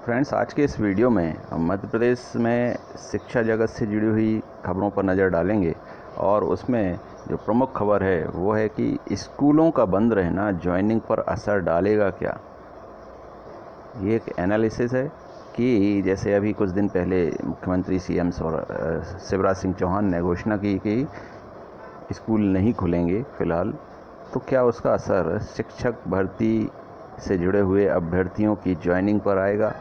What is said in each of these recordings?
Friends, आज के इस वीडियो में हम मध्य प्रदेश में शिक्षा जगत से जुड़ी हुई खबरों पर नज़र डालेंगे और उसमें जो प्रमुख खबर है वो है कि स्कूलों का बंद रहना ज्वाइनिंग पर असर डालेगा क्या। ये एक एनालिसिस है कि जैसे अभी कुछ दिन पहले मुख्यमंत्री सीएम शिवराज सिंह चौहान ने घोषणा की कि स्कूल नहीं खुलेंगे फ़िलहाल, तो क्या उसका असर शिक्षक भर्ती से जुड़े हुए अभ्यर्थियों की ज्वाइनिंग पर आएगा,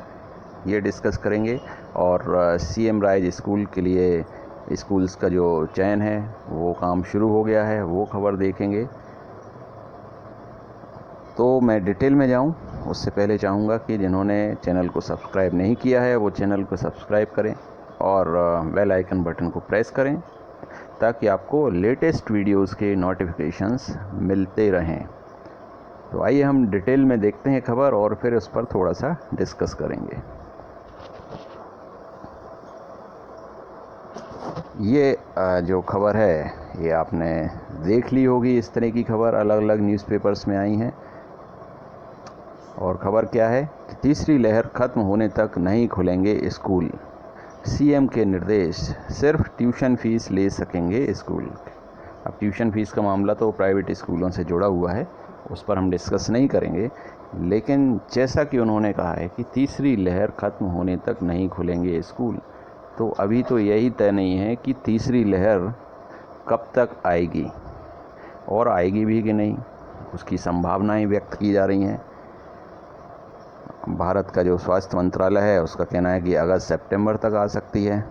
ये डिस्कस करेंगे। और सीएम राइज स्कूल के लिए स्कूल्स का जो चयन है वो काम शुरू हो गया है, वो खबर देखेंगे। तो मैं डिटेल में जाऊं उससे पहले चाहूँगा कि जिन्होंने चैनल को सब्सक्राइब नहीं किया है वो चैनल को सब्सक्राइब करें और बेल आइकन बटन को प्रेस करें ताकि आपको लेटेस्ट वीडियोस के नोटिफिकेशंस मिलते रहें। तो आइए हम डिटेल में देखते हैं खबर और फिर उस पर थोड़ा सा डिस्कस करेंगे। ये जो खबर है ये आपने देख ली होगी, इस तरह की खबर अलग अलग न्यूज़पेपर्स में आई हैं। और ख़बर क्या है कि तीसरी लहर ख़त्म होने तक नहीं खुलेंगे स्कूल, सीएम के निर्देश, सिर्फ ट्यूशन फ़ीस ले सकेंगे स्कूल। अब ट्यूशन फ़ीस का मामला तो प्राइवेट स्कूलों से जुड़ा हुआ है, उस पर हम डिस्कस नहीं करेंगे, लेकिन जैसा कि उन्होंने कहा है कि तीसरी लहर ख़त्म होने तक नहीं खुलेंगे स्कूल, तो अभी तो यही तय नहीं है कि तीसरी लहर कब तक आएगी और आएगी भी कि नहीं, उसकी संभावनाएं व्यक्त की जा रही हैं। भारत का जो स्वास्थ्य मंत्रालय है उसका कहना है कि अगस्त सितंबर तक आ सकती है।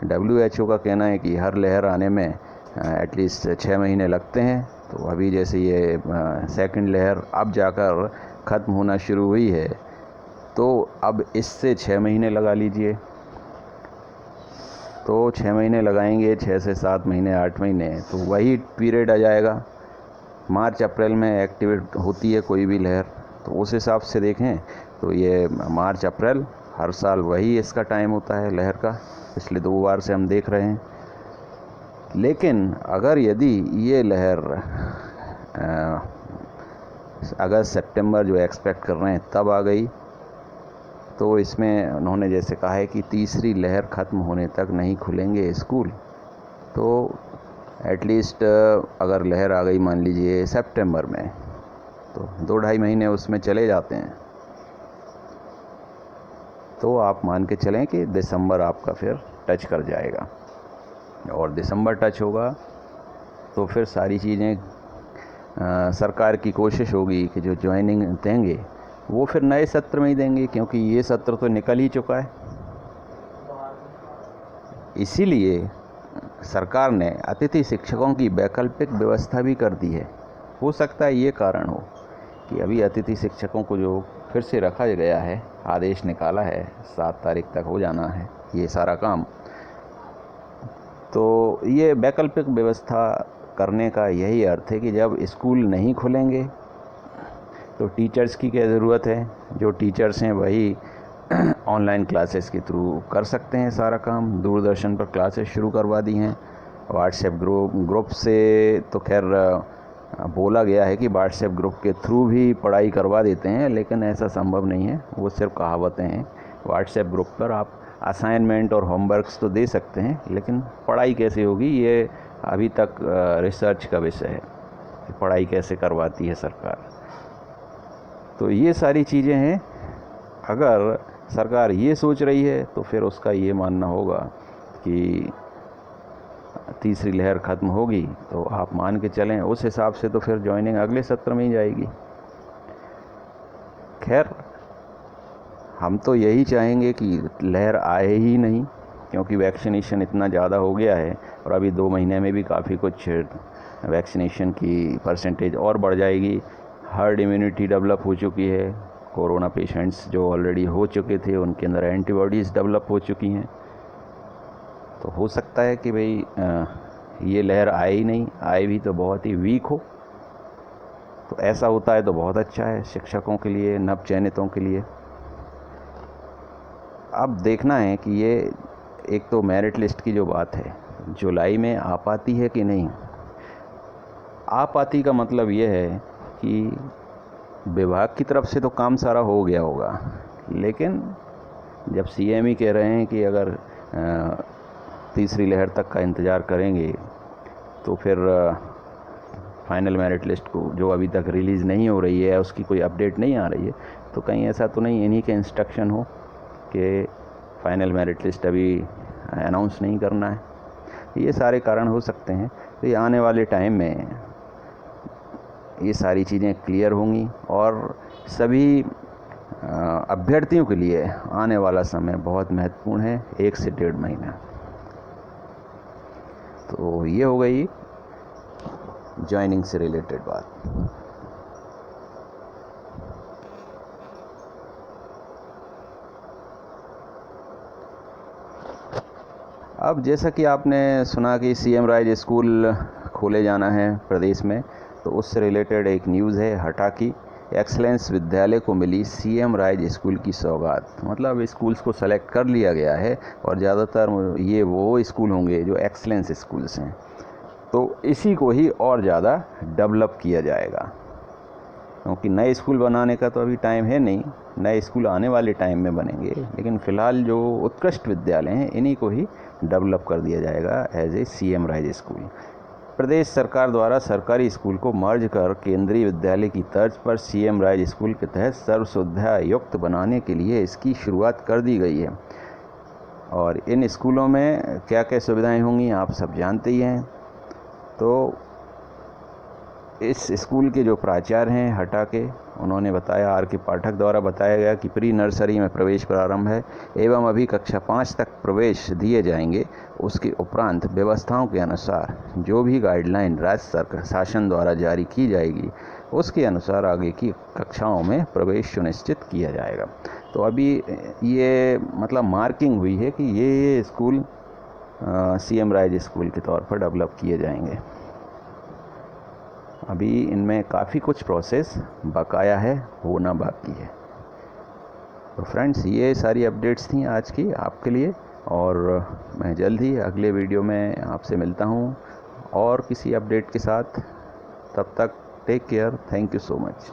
WHO का कहना है कि हर लहर आने में एटलीस्ट 6 महीने लगते हैं। तो अभी जैसे ये सेकंड लहर अब जाकर ख़त्म होना शुरू हुई है, तो अब इससे 6 महीने लगा लीजिए, तो 6 महीने लगाएंगे, 6 से 7 महीने, 8 महीने, तो वही पीरियड आ जाएगा। मार्च अप्रैल में एक्टिवेट होती है कोई भी लहर, तो उस हिसाब से देखें तो ये मार्च अप्रैल हर साल वही इसका टाइम होता है लहर का, पिछले 2 बार से हम देख रहे हैं। लेकिन अगर यदि ये लहर अगस्त सितंबर जो एक्सपेक्ट कर रहे हैं तब आ गई, तो इसमें उन्होंने जैसे कहा है कि तीसरी लहर ख़त्म होने तक नहीं खुलेंगे स्कूल, तो एटलीस्ट अगर लहर आ गई मान लीजिए सितंबर में, तो 2-2.5 महीने उसमें चले जाते हैं, तो आप मान के चलें कि दिसंबर आपका फिर टच कर जाएगा। और दिसंबर टच होगा तो फिर सारी चीज़ें सरकार की कोशिश होगी कि जो ज्वाइनिंग देंगे वो फिर नए सत्र में ही देंगे, क्योंकि ये सत्र तो निकल ही चुका है। इसीलिए सरकार ने अतिथि शिक्षकों की वैकल्पिक व्यवस्था भी कर दी है। हो सकता है ये कारण हो कि अभी अतिथि शिक्षकों को जो फिर से रखा गया है, आदेश निकाला है 7 तारीख तक हो जाना है ये सारा काम, तो ये वैकल्पिक व्यवस्था करने का यही अर्थ है कि जब स्कूल नहीं खुलेंगे तो टीचर्स की क्या ज़रूरत है। जो टीचर्स हैं वही ऑनलाइन क्लासेस के थ्रू कर सकते हैं सारा काम। दूरदर्शन पर क्लासेस शुरू करवा दी हैं। व्हाट्सएप ग्रुप से तो खैर बोला गया है कि व्हाट्सएप ग्रुप के थ्रू भी पढ़ाई करवा देते हैं, लेकिन ऐसा संभव नहीं है, वो सिर्फ कहावतें हैं। व्हाट्सएप ग्रुप पर आप असाइनमेंट और होमवर्क्स तो दे सकते हैं, लेकिन पढ़ाई कैसे होगी ये अभी तक रिसर्च का विषय है कि पढ़ाई कैसे करवाती है सरकार। तो ये सारी चीज़ें हैं। अगर सरकार ये सोच रही है तो फिर उसका ये मानना होगा कि तीसरी लहर ख़त्म होगी, तो आप मान के चलें उस हिसाब से तो फिर ज्वाइनिंग अगले सत्र में ही जाएगी। खैर, हम तो यही चाहेंगे कि लहर आए ही नहीं, क्योंकि वैक्सीनेशन इतना ज़्यादा हो गया है और अभी 2 महीने में भी काफ़ी कुछ वैक्सीनेशन की परसेंटेज और बढ़ जाएगी। हर्ड इम्यूनिटी डेवलप हो चुकी है। कोरोना पेशेंट्स जो ऑलरेडी हो चुके थे उनके अंदर एंटीबॉडीज़ डेवलप हो चुकी हैं। तो हो सकता है कि भाई ये लहर आए ही नहीं, आए भी तो बहुत ही वीक हो। तो ऐसा होता है तो बहुत अच्छा है शिक्षकों के लिए, नवचयनितों के लिए। अब देखना है कि ये एक तो मेरिट लिस्ट की जो बात है जुलाई में आ पाती है कि नहीं। आ पाती का मतलब ये है कि विभाग की तरफ से तो काम सारा हो गया होगा, लेकिन जब सीएम ही कह रहे हैं कि अगर तीसरी लहर तक का इंतज़ार करेंगे तो फिर फाइनल मेरिट लिस्ट को जो अभी तक रिलीज़ नहीं हो रही है, उसकी कोई अपडेट नहीं आ रही है, तो कहीं ऐसा तो नहीं इन्हीं के इंस्ट्रक्शन हो कि फाइनल मेरिट लिस्ट अभी अनाउंस नहीं करना है। ये सारे कारण हो सकते हैं। तो ये आने वाले टाइम में ये सारी चीज़ें क्लियर होंगी और सभी अभ्यर्थियों के लिए आने वाला समय बहुत महत्वपूर्ण है, 1 से 1.5 महीना। तो ये हो गई जॉइनिंग से रिलेटेड बात। अब जैसा कि आपने सुना कि सीएम राइज स्कूल खोले जाना है प्रदेश में, तो उससे रिलेटेड एक न्यूज़ है हटा की एक्सलेंस विद्यालय को मिली सीएम राइज स्कूल की सौगात। मतलब स्कूल्स को सेलेक्ट कर लिया गया है और ज़्यादातर ये वो स्कूल होंगे जो एक्सलेंस स्कूल्स हैं, तो इसी को ही और ज़्यादा डेवलप किया जाएगा, क्योंकि नए स्कूल बनाने का तो अभी टाइम है नहीं, नए स्कूल आने वाले टाइम में बनेंगे, लेकिन फ़िलहाल जो उत्कृष्ट विद्यालय हैं इन्हीं को ही डेवलप कर दिया जाएगा as a CM rise school. प्रदेश सरकार द्वारा सरकारी स्कूल को मर्ज कर केंद्रीय विद्यालय की तर्ज पर सीएम राइज स्कूल के तहत सर्व सुविधा युक्त बनाने के लिए इसकी शुरुआत कर दी गई है। और इन स्कूलों में क्या क्या सुविधाएं होंगी आप सब जानते ही हैं। तो इस स्कूल के जो प्राचार्य हैं हटा के, उन्होंने बताया, आर के पाठक द्वारा बताया गया कि प्री नर्सरी में प्रवेश प्रारंभ है एवं अभी कक्षा 5 तक प्रवेश दिए जाएंगे। उसके उपरांत व्यवस्थाओं के अनुसार जो भी गाइडलाइन राज्य शासन द्वारा जारी की जाएगी उसके अनुसार आगे की कक्षाओं में प्रवेश सुनिश्चित किया जाएगा। तो अभी ये मतलब मार्किंग हुई है कि ये स्कूल सीएम राइज स्कूल के तौर पर डेवलप किए जाएंगे। अभी इनमें काफ़ी कुछ प्रोसेस बकाया है, होना बाकी है। तो फ्रेंड्स, ये सारी अपडेट्स थी आज की आपके लिए, और मैं जल्द ही अगले वीडियो में आपसे मिलता हूँ और किसी अपडेट के साथ। तब तक take care, thank you so much.